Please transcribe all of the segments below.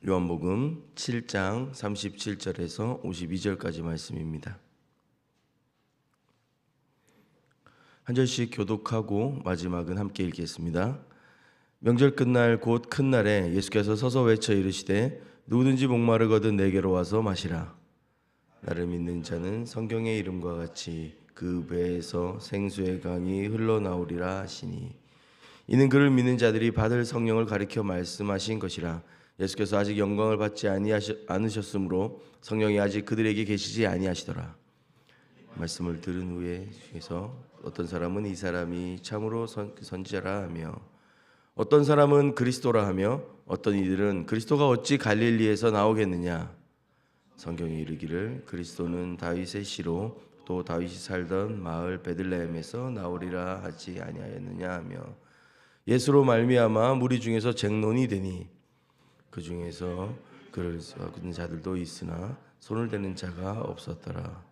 요한복음 7장 37절에서 52절까지 말씀입니다. 한 절씩 교독하고 마지막은 함께 읽겠습니다. 명절 끝날 곧 큰 날에 예수께서 서서 외쳐 이르시되 누구든지 목마르거든 내게로 와서 마시라. 나를 믿는 자는 성경의 이름과 같이 그 배에서 생수의 강이 흘러나오리라 하시니 이는 그를 믿는 자들이 받을 성령을 가리켜 말씀하신 것이라. 예수께서 아직 영광을 받지 않으셨으므로 성령이 아직 그들에게 계시지 아니하시더라. 말씀을 들은 후에 중에서 어떤 사람은 이 사람이 참으로 선지자라 하며 어떤 사람은 그리스도라 하며 어떤 이들은 그리스도가 어찌 갈릴리에서 나오겠느냐. 성경에 이르기를 그리스도는 다윗의 씨로 또 다윗이 살던 마을 베들레헴에서 나오리라 하지 아니하였느냐 하며 예수로 말미암아 무리 중에서 쟁론이 되니 그 중에서 그를 쏘는 자들도 있으나 손을 대는 자가 없었더라.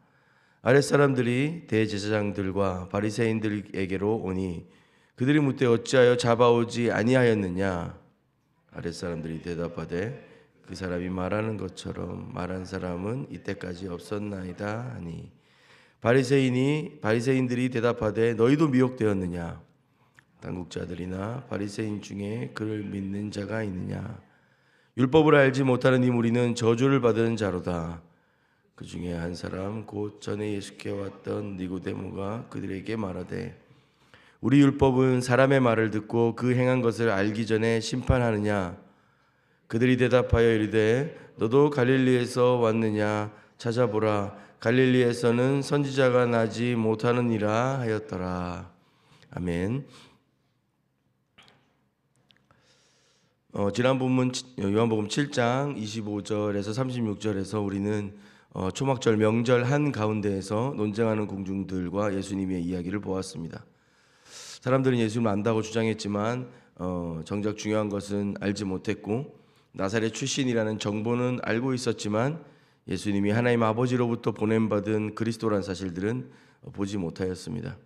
아랫사람들이 대제사장들과 바리새인들에게로 오니 그들이 묻되 어찌하여 잡아오지 아니하였느냐. 아랫사람들이 대답하되 그 사람이 말하는 것처럼 말한 사람은 이때까지 없었나이다 하니 바리새인들이 대답하되 너희도 미혹되었느냐. 당국자들이나 바리새인 중에 그를 믿는 자가 있느냐. 율법을 알지 못하는 이 무리는 저주를 받은 자로다. 그 중에 한 사람 곧 전에 예수께 왔던 니고데모가 그들에게 말하되 우리 율법은 사람의 말을 듣고 그 행한 것을 알기 전에 심판하느냐. 그들이 대답하여 이르되 너도 갈릴리에서 왔느냐. 찾아보라. 갈릴리에서는 선지자가 나지 못하느니라 하였더라. 아멘. 지난 본문 요한복음 7장 25절에서 36절에서 우리는 초막절 명절 한가운데에서 논쟁하는 공중들과 예수님의 이야기를 보았습니다. 사람들은 예수님을 안다고 주장했지만 정작 중요한 것은 알지 못했고 나사렛 출신이라는 정보는 알고 있었지만 예수님이 하나님 아버지로부터 보냄받은 그리스도라는 사실들은 보지 못하였습니다.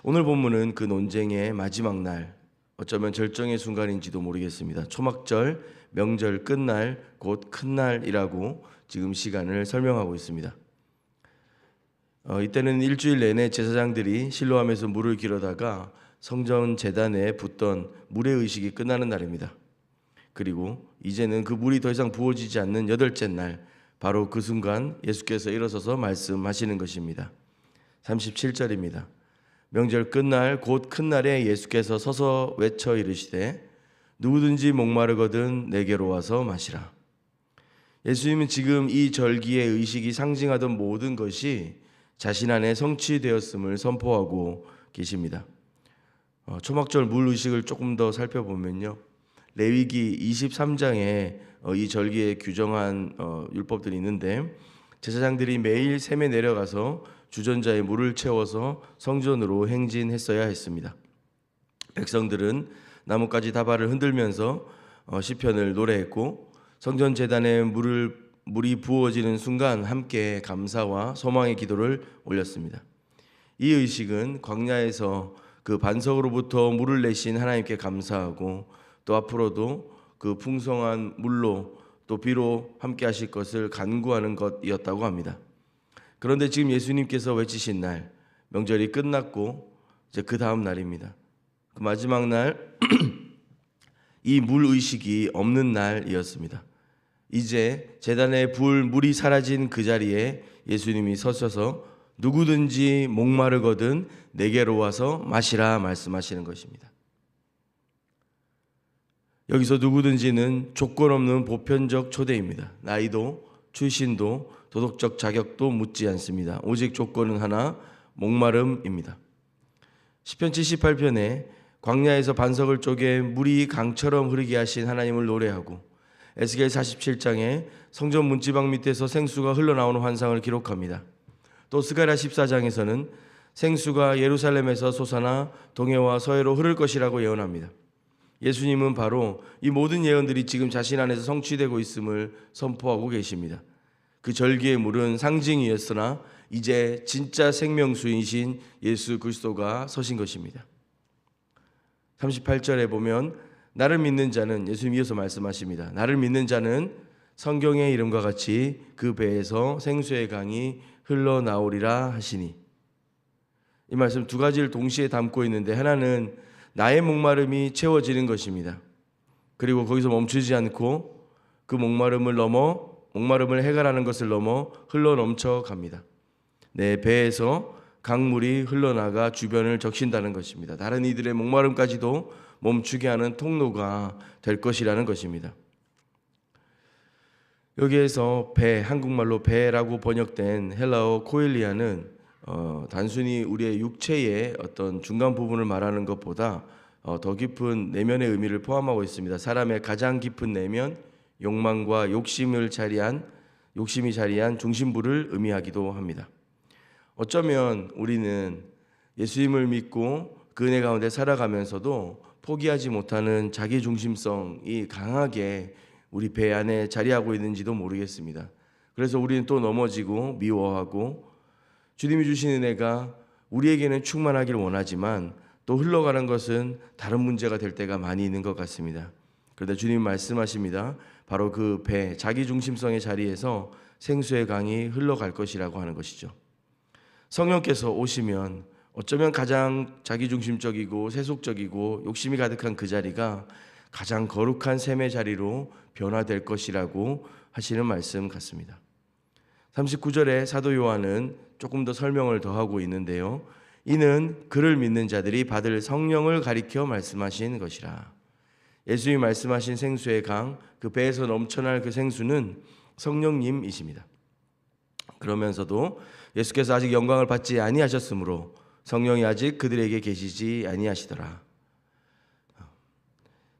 오늘 본문은 그 논쟁의 마지막 날, 어쩌면 절정의 순간인지도 모르겠습니다. 초막절, 명절 끝날, 곧 큰 날이라고 지금 시간을 설명하고 있습니다. 이때는 일주일 내내 제사장들이 실로암에서 물을 길어다가 성전 제단에 붓던 물의 의식이 끝나는 날입니다. 그리고 이제는 그 물이 더 이상 부어지지 않는 여덟째 날, 바로 그 순간 예수께서 일어서서 말씀하시는 것입니다. 37절입니다. 명절 끝날 곧 큰 날에 예수께서 서서 외쳐 이르시되 누구든지 목마르거든 내게로 와서 마시라. 예수님은 지금 이 절기의 의식이 상징하던 모든 것이 자신 안에 성취되었음을 선포하고 계십니다. 초막절 물 의식을 조금 더 살펴보면요, 레위기 23장에 이 절기에 규정한 율법들이 있는데 제사장들이 매일 샘에 내려가서 주전자에 물을 채워서 성전으로 행진했어야 했습니다. 백성들은 나뭇가지 다발을 흔들면서 시편을 노래했고 성전 제단에 물이 부어지는 순간 함께 감사와 소망의 기도를 올렸습니다. 이 의식은 광야에서 그 반석으로부터 물을 내신 하나님께 감사하고 또 앞으로도 그 풍성한 물로 또 비로 함께 하실 것을 간구하는 것이었다고 합니다. 그런데 지금 예수님께서 외치신 날, 명절이 끝났고 이제 그 다음 날입니다. 그 마지막 날, 이 물 의식이 없는 날이었습니다. 이제 제단에 부을 물이 사라진 그 자리에 예수님이 서셔서 누구든지 목마르거든 내게로 와서 마시라 말씀하시는 것입니다. 여기서 누구든지는 조건 없는 보편적 초대입니다. 나이도 출신도 도덕적 자격도 묻지 않습니다. 오직 조건은 하나, 목마름입니다. 시편 78편에 광야에서 반석을 쪼개 물이 강처럼 흐르게 하신 하나님을 노래하고 에스겔 47장에 성전 문지방 밑에서 생수가 흘러나오는 환상을 기록합니다. 또 스가랴 14장에서는 생수가 예루살렘에서 솟아나 동해와 서해로 흐를 것이라고 예언합니다. 예수님은 바로 이 모든 예언들이 지금 자신 안에서 성취되고 있음을 선포하고 계십니다. 그 절기의 물은 상징이었으나 이제 진짜 생명수이신 예수 그리스도가 서신 것입니다. 38절에 보면 나를 믿는 자는, 예수님 이어서 말씀하십니다. 나를 믿는 자는 성경의 이름과 같이 그 배에서 생수의 강이 흘러나오리라 하시니. 이 말씀 두 가지를 동시에 담고 있는데, 하나는 나의 목마름이 채워지는 것입니다. 그리고 거기서 멈추지 않고 그 목마름을 해결하는 것을 넘어 흘러 넘쳐 갑니다. 내 배에서 강물이 흘러나가 주변을 적신다는 것입니다. 다른 이들의 목마름까지도 멈추게 하는 통로가 될 것이라는 것입니다. 여기에서 배, 한국말로 배라고 번역된 헬라어 코일리아는 단순히 우리의 육체의 어떤 중간 부분을 말하는 것보다 더 깊은 내면의 의미를 포함하고 있습니다. 사람의 가장 깊은 내면, 욕망과 욕심이 자리한 중심부를 의미하기도 합니다. 어쩌면 우리는 예수님을 믿고 그 은혜 가운데 살아가면서도 포기하지 못하는 자기 중심성이 강하게 우리 배 안에 자리하고 있는지도 모르겠습니다. 그래서 우리는 또 넘어지고 미워하고, 주님이 주신 은혜가 우리에게는 충만하길 원하지만 또 흘러가는 것은 다른 문제가 될 때가 많이 있는 것 같습니다. 그런데 주님 말씀하십니다. 바로 그 배, 자기 중심성의 자리에서 생수의 강이 흘러갈 것이라고 하는 것이죠. 성령께서 오시면 어쩌면 가장 자기중심적이고 세속적이고 욕심이 가득한 그 자리가 가장 거룩한 샘의 자리로 변화될 것이라고 하시는 말씀 같습니다. 39절에 사도 요한은 조금 더 설명을 더하고 있는데요. 이는 그를 믿는 자들이 받을 성령을 가리켜 말씀하신 것이라. 예수님이 말씀하신 생수의 강, 그 배에서 넘쳐날 그 생수는 성령님이십니다. 그러면서도 예수께서 아직 영광을 받지 아니하셨으므로 성령이 아직 그들에게 계시지 아니하시더라.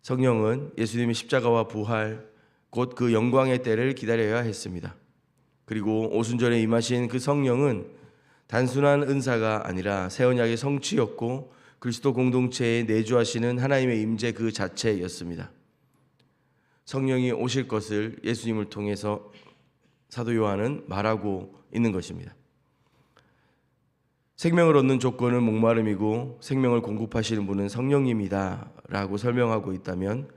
성령은 예수님의 십자가와 부활, 곧 그 영광의 때를 기다려야 했습니다. 그리고 오순절에 임하신 그 성령은 단순한 은사가 아니라 새 언약의 성취였고 그리스도 공동체에 내주하시는 하나님의 임재 그 자체였습니다. 성령이 오실 것을 예수님을 통해서 사도 요한은 말하고 있는 것입니다. 생명을 얻는 조건은 목마름이고 생명을 공급하시는 분은 성령님이다 라고 설명하고 있다면,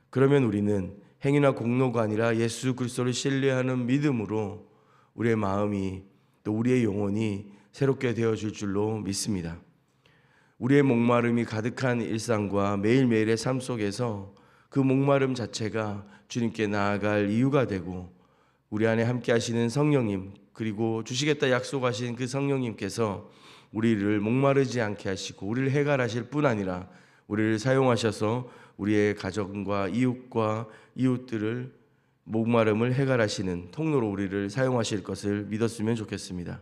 그러면 우리는 행위나 공로가 아니라 예수 그리스도를 신뢰하는 믿음으로 우리의 마음이 또 우리의 영혼이 새롭게 되어질 줄로 믿습니다. 우리의 목마름이 가득한 일상과 매일매일의 삶 속에서 그 목마름 자체가 주님께 나아갈 이유가 되고, 우리 안에 함께 하시는 성령님, 그리고 주시겠다 약속하신 그 성령님께서 우리를 목마르지 않게 하시고 우리를 해결하실 뿐 아니라 우리를 사용하셔서 우리의 가정과 이웃들을 목마름을 해결하시는 통로로 우리를 사용하실 것을 믿었으면 좋겠습니다.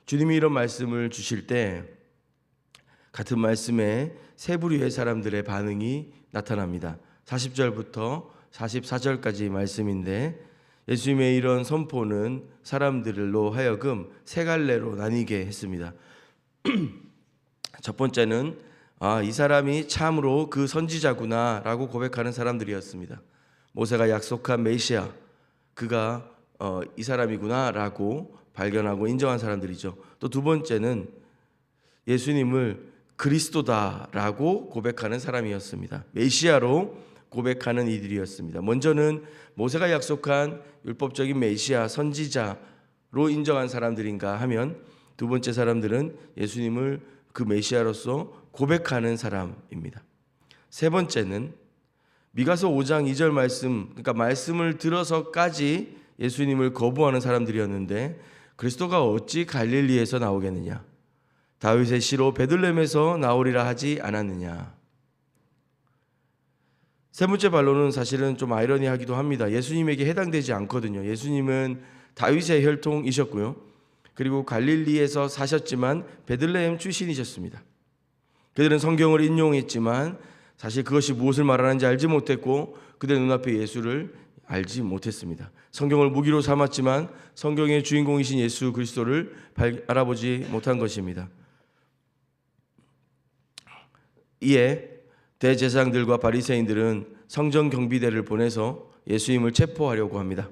주님이 이런 말씀을 주실 때 같은 말씀에 세 부류의 사람들의 반응이 나타납니다. 40절부터 44절까지 말씀인데, 예수님의 이런 선포는 사람들로 하여금 세 갈래로 나뉘게 했습니다. 첫 번째는 이 사람이 참으로 그 선지자구나 라고 고백하는 사람들이었습니다. 모세가 약속한 메시아, 그가 이 사람이구나 라고 발견하고 인정한 사람들이죠. 또 두 번째는 예수님을 그리스도다라고 고백하는 사람이었습니다. 메시아로 고백하는 이들이었습니다. 먼저는 모세가 약속한 율법적인 메시아, 선지자로 인정한 사람들인가 하면, 두 번째 사람들은 예수님을 그 메시아로서 고백하는 사람입니다. 세 번째는 미가서 5장 2절 말씀, 그러니까 말씀을 들어서까지 예수님을 거부하는 사람들이었는데, 그리스도가 어찌 갈릴리에서 나오겠느냐, 다윗의 시로 베들레헴에서 나오리라 하지 않았느냐. 세 번째 반론은 사실은 좀 아이러니하기도 합니다. 예수님에게 해당되지 않거든요. 예수님은 다윗의 혈통이셨고요, 그리고 갈릴리에서 사셨지만 베들레헴 출신이셨습니다. 그들은 성경을 인용했지만 사실 그것이 무엇을 말하는지 알지 못했고 그들 눈앞에 예수를 알지 못했습니다. 성경을 무기로 삼았지만 성경의 주인공이신 예수 그리스도를 알아보지 못한 것입니다. 이에 대제사장들과 바리새인들은 성전 경비대를 보내서 예수님을 체포하려고 합니다.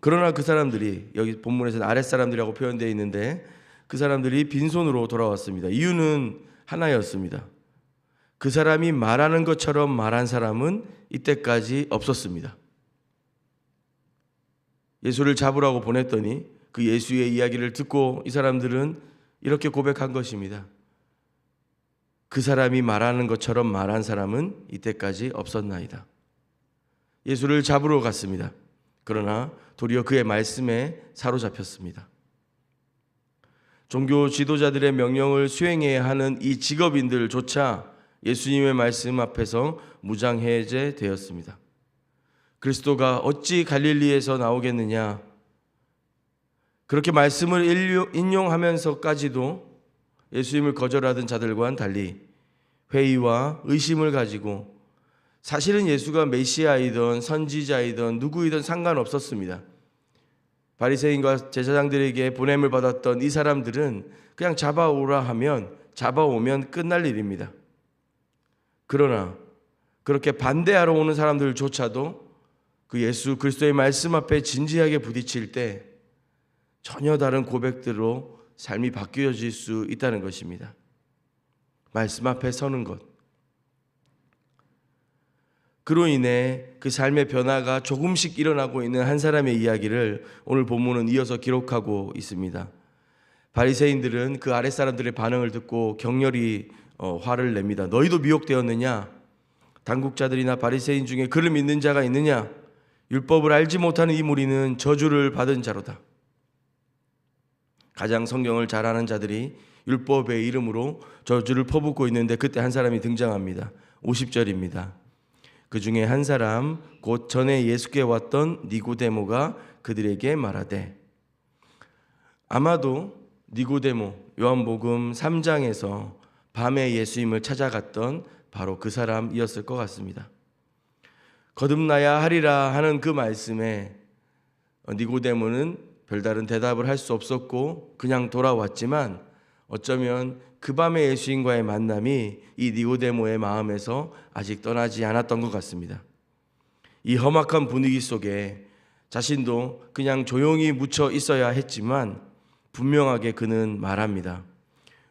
그러나 그 사람들이, 여기 본문에서는 아랫사람들이라고 표현되어 있는데, 그 사람들이 빈손으로 돌아왔습니다. 이유는 하나였습니다. 그 사람이 말하는 것처럼 말한 사람은 이때까지 없었습니다. 예수를 잡으라고 보냈더니 그 예수의 이야기를 듣고 이 사람들은 이렇게 고백한 것입니다. 그 사람이 말하는 것처럼 말한 사람은 이때까지 없었나이다. 예수를 잡으러 갔습니다. 그러나 도리어 그의 말씀에 사로잡혔습니다. 종교 지도자들의 명령을 수행해야 하는 이 직업인들조차 예수님의 말씀 앞에서 무장해제되었습니다. 그리스도가 어찌 갈릴리에서 나오겠느냐? 그렇게 말씀을 인용하면서까지도 예수님을 거절하던 자들과는 달리 회의와 의심을 가지고 사실은 예수가 메시아이든 선지자이든 누구이든 상관없었습니다. 바리새인과 제사장들에게 보냄을 받았던 이 사람들은 그냥 잡아오라 하면 잡아오면 끝날 일입니다. 그러나 그렇게 반대하러 오는 사람들조차도 그 예수 그리스도의 말씀 앞에 진지하게 부딪힐 때 전혀 다른 고백들로 삶이 바뀌어질 수 있다는 것입니다. 말씀 앞에 서는 것. 그로 인해 그 삶의 변화가 조금씩 일어나고 있는 한 사람의 이야기를 오늘 본문은 이어서 기록하고 있습니다. 바리새인들은 그 아랫사람들의 반응을 듣고 격렬히 화를 냅니다. 너희도 미혹되었느냐? 당국자들이나 바리새인 중에 그를 믿는 자가 있느냐? 율법을 알지 못하는 이 무리는 저주를 받은 자로다. 가장 성경을 잘 아는 자들이 율법의 이름으로 저주를 퍼붓고 있는데 그때 한 사람이 등장합니다. 50절입니다. 그 중에 한 사람 곧 전에 예수께 왔던 니고데모가 그들에게 말하되, 아마도 니고데모 요한복음 3장에서 밤에 예수님을 찾아갔던 바로 그 사람이었을 것 같습니다. 거듭나야 하리라 하는 그 말씀에 니고데모는 별다른 대답을 할 수 없었고 그냥 돌아왔지만 어쩌면 그 밤에 예수님과의 만남이 이 니고데모의 마음에서 아직 떠나지 않았던 것 같습니다. 이 험악한 분위기 속에 자신도 그냥 조용히 묻혀 있어야 했지만 분명하게 그는 말합니다.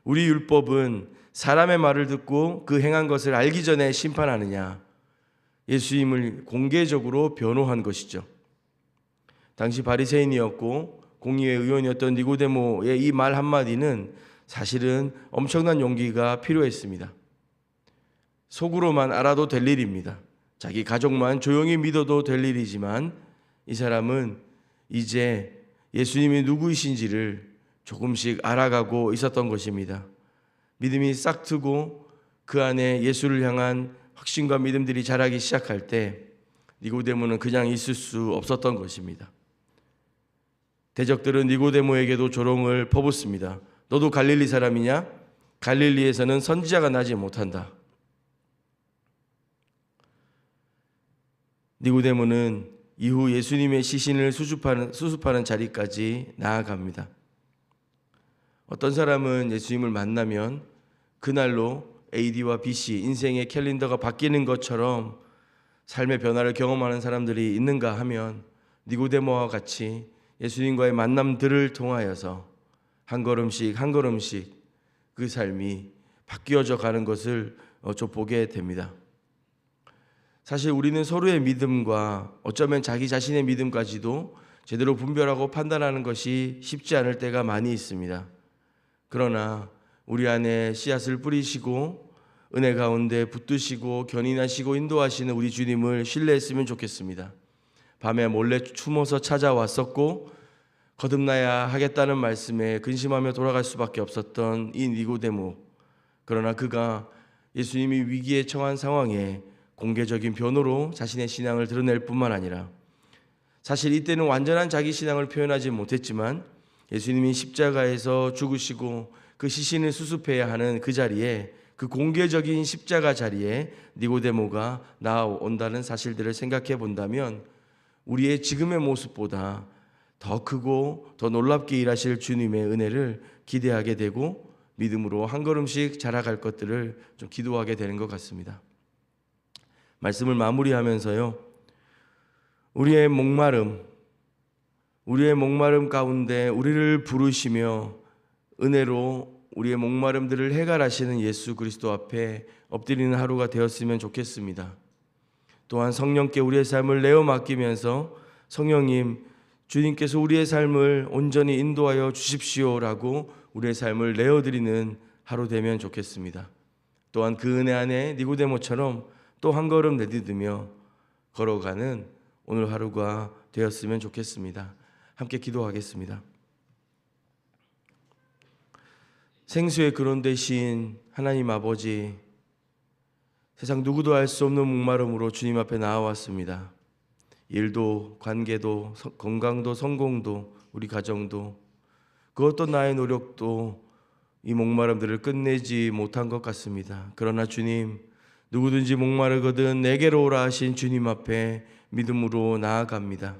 우리 율법은 사람의 말을 듣고 그 행한 것을 알기 전에 심판하느냐? 예수님을 공개적으로 변호한 것이죠. 당시 바리새인이었고 공의회 의원이었던 니고데모의 이 말 한마디는 사실은 엄청난 용기가 필요했습니다. 속으로만 알아도 될 일입니다. 자기 가족만 조용히 믿어도 될 일이지만 이 사람은 이제 예수님이 누구이신지를 조금씩 알아가고 있었던 것입니다. 믿음이 싹 트고 그 안에 예수를 향한 확신과 믿음들이 자라기 시작할 때 니고데모는 그냥 있을 수 없었던 것입니다. 대적들은 니고데모에게도 조롱을 퍼붓습니다. 너도 갈릴리 사람이냐? 갈릴리에서는 선지자가 나지 못한다. 니고데모는 이후 예수님의 시신을 수습하는 자리까지 나아갑니다. 어떤 사람은 예수님을 만나면 그날로 AD와 BC 인생의 캘린더가 바뀌는 것처럼 삶의 변화를 경험하는 사람들이 있는가 하면 니고데모와 같이 예수님과의 만남들을 통하여서 한 걸음씩 한 걸음씩 그 삶이 바뀌어져 가는 것을 좀 보게 됩니다. 사실 우리는 서로의 믿음과 어쩌면 자기 자신의 믿음까지도 제대로 분별하고 판단하는 것이 쉽지 않을 때가 많이 있습니다. 그러나 우리 안에 씨앗을 뿌리시고 은혜 가운데 붙드시고 견인하시고 인도하시는 우리 주님을 신뢰했으면 좋겠습니다. 밤에 몰래 숨어서 찾아왔었고 거듭나야 하겠다는 말씀에 근심하며 돌아갈 수밖에 없었던 이 니고데모. 그러나 그가 예수님이 위기에 처한 상황에 공개적인 변호로 자신의 신앙을 드러낼 뿐만 아니라 사실 이때는 완전한 자기 신앙을 표현하지 못했지만 예수님이 십자가에서 죽으시고 그 시신을 수습해야 하는 그 자리에 그 공개적인 십자가 자리에 니고데모가 나아온다는 사실들을 생각해 본다면 우리의 지금의 모습보다 더 크고 더 놀랍게 일하실 주님의 은혜를 기대하게 되고 믿음으로 한 걸음씩 자라갈 것들을 좀 기도하게 되는 것 같습니다. 말씀을 마무리하면서요. 우리의 목마름 가운데 우리를 부르시며 은혜로 우리의 목마름들을 해결하시는 예수 그리스도 앞에 엎드리는 하루가 되었으면 좋겠습니다. 또한 성령께 우리의 삶을 내어 맡기면서 성령님, 주님께서 우리의 삶을 온전히 인도하여 주십시오라고 우리의 삶을 내어드리는 하루 되면 좋겠습니다. 또한 그 은혜 안에 니고데모처럼 또 한 걸음 내딛으며 걸어가는 오늘 하루가 되었으면 좋겠습니다. 함께 기도하겠습니다. 생수의 근원 되신 하나님 아버지, 세상 누구도 알 수 없는 목마름으로 주님 앞에 나아왔습니다. 일도, 관계도, 건강도, 성공도, 우리 가정도, 그 어떤 나의 노력도 이 목마름들을 끝내지 못한 것 같습니다. 그러나 주님, 누구든지 목마르거든 내게로 오라 하신 주님 앞에 믿음으로 나아갑니다.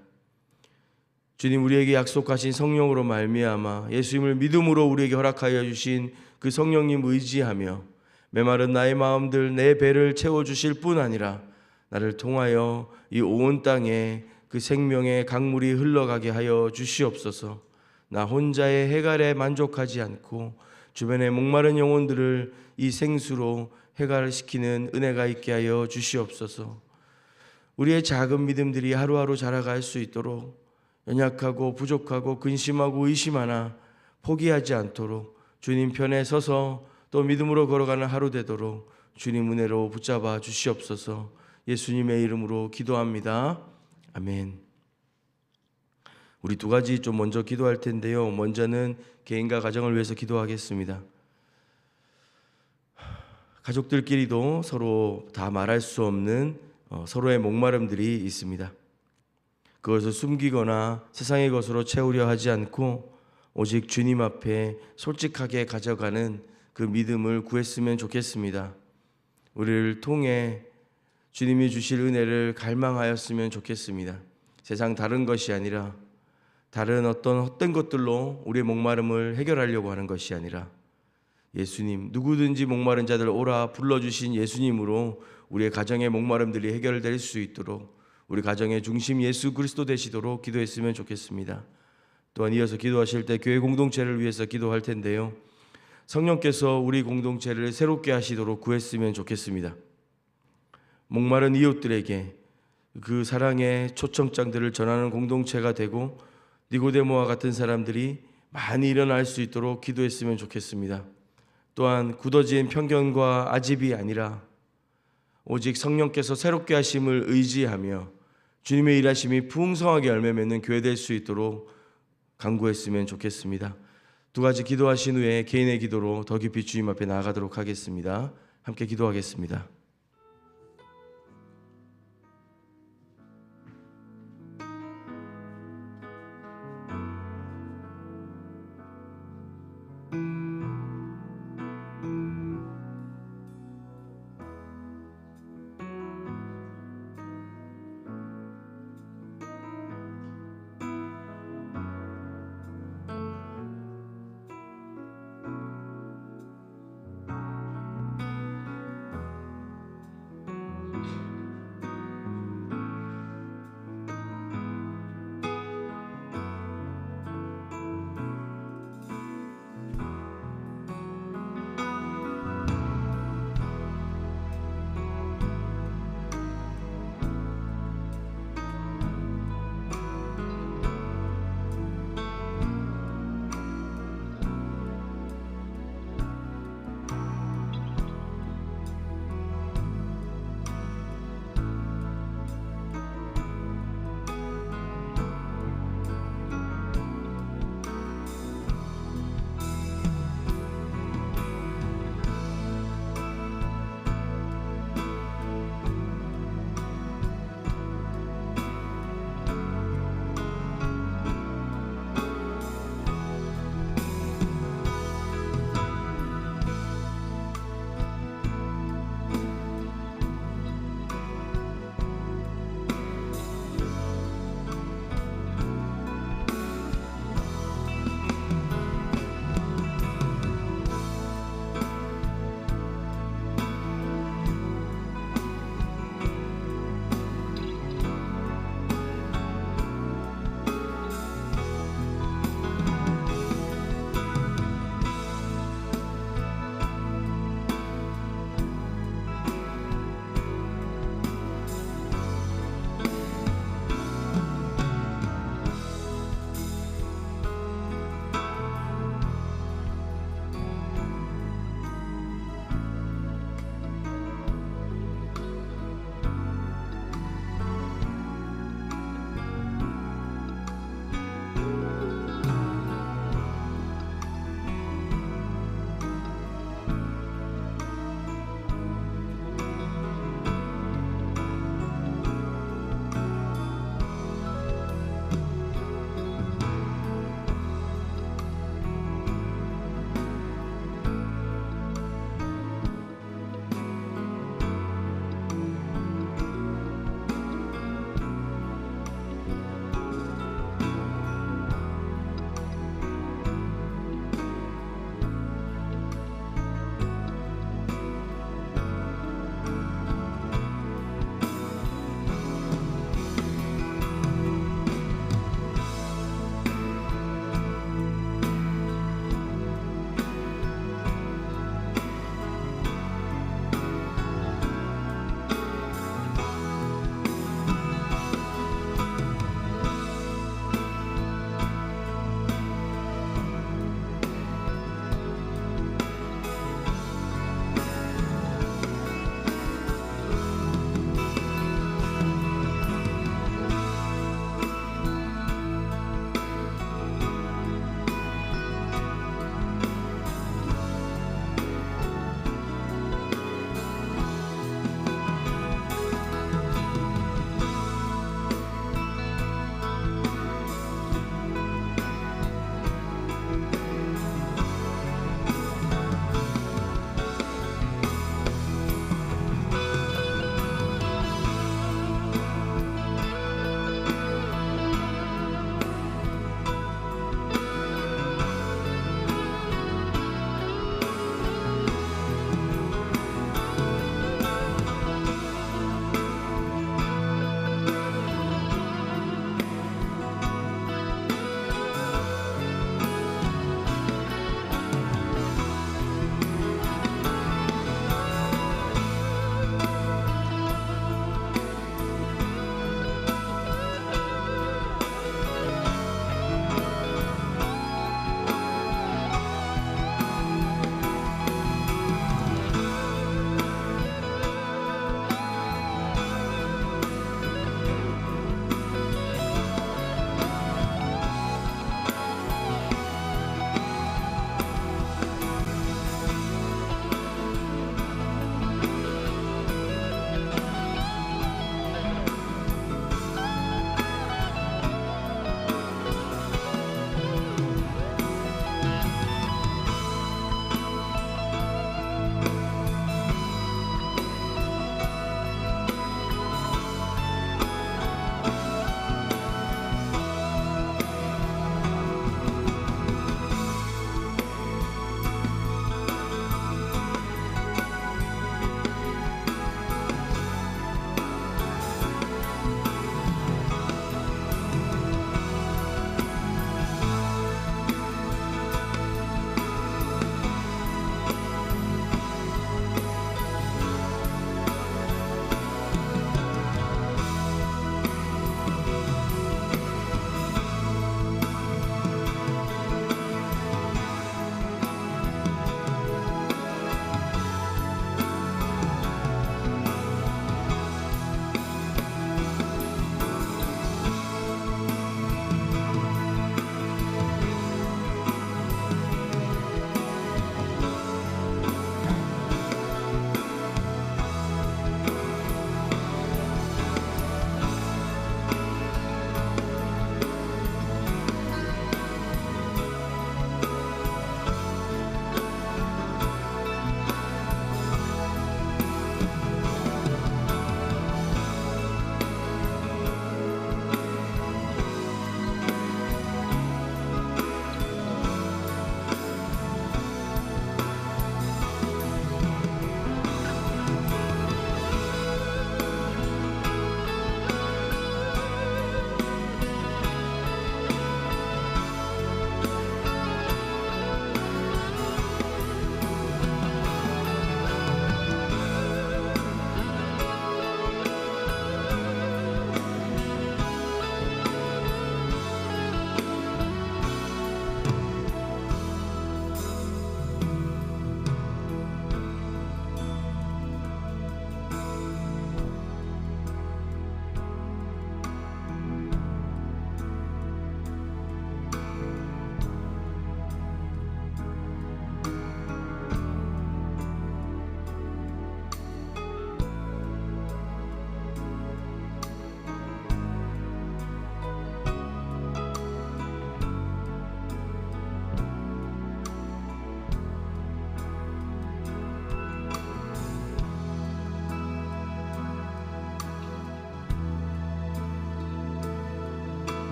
주님, 우리에게 약속하신 성령으로 말미암아 예수님을 믿음으로 우리에게 허락하여 주신 그 성령님 의지하며 메마른 나의 마음들, 내 배를 채워주실 뿐 아니라 나를 통하여 이 온 땅에 그 생명의 강물이 흘러가게 하여 주시옵소서. 나 혼자의 해갈에 만족하지 않고 주변의 목마른 영혼들을 이 생수로 해갈시키는 은혜가 있게 하여 주시옵소서. 우리의 작은 믿음들이 하루하루 자라갈 수 있도록 연약하고 부족하고 근심하고 의심하나 포기하지 않도록 주님 편에 서서 또 믿음으로 걸어가는 하루 되도록 주님 은혜로 붙잡아 주시옵소서. 예수님의 이름으로 기도합니다. 아멘. 우리 두 가지 좀 먼저 기도할 텐데요. 먼저는 개인과 가정을 위해서 기도하겠습니다. 가족들끼리도 서로 다 말할 수 없는 서로의 목마름들이 있습니다. 그것을 숨기거나 세상의 것으로 채우려 하지 않고 오직 주님 앞에 솔직하게 가져가는 그 믿음을 구했으면 좋겠습니다. 우리를 통해 주님이 주실 은혜를 갈망하였으면 좋겠습니다. 세상 다른 것이 아니라 다른 어떤 헛된 것들로 우리의 목마름을 해결하려고 하는 것이 아니라 예수님, 누구든지 목마른 자들 오라 불러주신 예수님으로 우리의 가정의 목마름들이 해결될 수 있도록 우리 가정의 중심 예수 그리스도 되시도록 기도했으면 좋겠습니다. 또한 이어서 기도하실 때 교회 공동체를 위해서 기도할 텐데요. 성령께서 우리 공동체를 새롭게 하시도록 구했으면 좋겠습니다. 목마른 이웃들에게 그 사랑의 초청장들을 전하는 공동체가 되고 니고데모와 같은 사람들이 많이 일어날 수 있도록 기도했으면 좋겠습니다. 또한 굳어진 편견과 아집이 아니라 오직 성령께서 새롭게 하심을 의지하며 주님의 일하심이 풍성하게 열매 맺는 교회 될 수 있도록 간구했으면 좋겠습니다. 두 가지 기도하신 후에 개인의 기도로 더 깊이 주님 앞에 나아가도록 하겠습니다. 함께 기도하겠습니다.